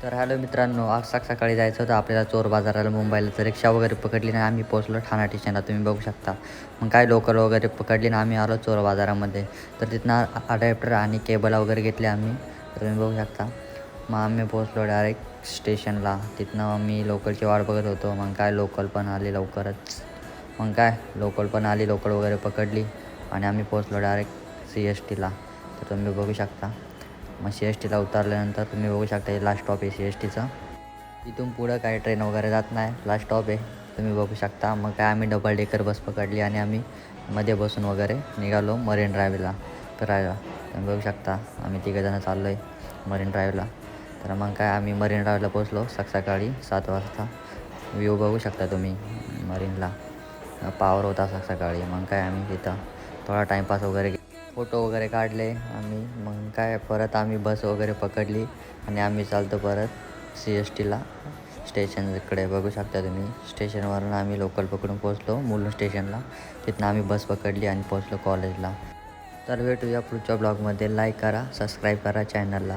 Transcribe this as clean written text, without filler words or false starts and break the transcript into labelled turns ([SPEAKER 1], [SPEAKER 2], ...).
[SPEAKER 1] तर हॅलो मित्रांनो, आज सकाळी जायचं होतं आपल्याला चोर बाजाराला मुंबईला. तर रिक्षा वगैरे पकडली आणि आम्ही पोहोचलो ठाणा स्टेशनला, तुम्ही बघू शकता. मग काय लोकल वगैरे पकडली आणि आम्ही आलो चोर बाजारामध्ये. तर तिथनं अडॅप्टर आणि केबल वगैरे घेतले आम्ही, तर तुम्ही बघू शकता. मग आम्ही पोहोचलो डायरेक्ट स्टेशनला. तिथनं मी लोकलची वाट बघत होतो. मग काय लोकल पण आली लवकरच. मग काय लोकल पण आली, लोकल वगैरे पकडली आणि आम्ही पोहोचलो डायरेक्ट CSTला. तर तुम्ही बघू शकता. मग CSTला उतरल्यानंतर तुम्ही बघू शकता, हे लास्ट स्टॉप आहे CSTचं. इथून पुढं काही ट्रेन वगैरे जात नाही, लास्ट स्टॉप आहे, तुम्ही बघू शकता. मग काय आम्ही डबल डेकर बस पकडली आणि आम्ही मध्ये बसून वगैरे निघालो मरीन ड्राईव्हला फिरायला. तुम्ही बघू शकता आम्ही तिघंजणं चाललो आहे मरीन ड्राईव्हला. तर मग काय आम्ही मरीन ड्राईव्हला पोचलो सकाळी 7 वाजता. व्ह्यू बघू शकता तुम्ही मरीनला, पावर होता सकाळी. मग काय आम्ही तिथं थोडा टाईमपास वगैरे फोटो वगैरे काढले आम्ही. मग काय परत आम्ही बस वगैरे पकडली आणि आम्ही चालतो परत CSTला स्टेशनकडे. बघू शकता तुम्ही, स्टेशनवरून आम्ही लोकल पकडून पोचलो मुलुंड स्टेशनला. तिथनं आम्ही बस पकडली आणि पोचलो कॉलेजला. तर भेटूया पुढच्या ब्लॉगमध्ये. लाईक करा, सबस्क्राईब करा चॅनलला.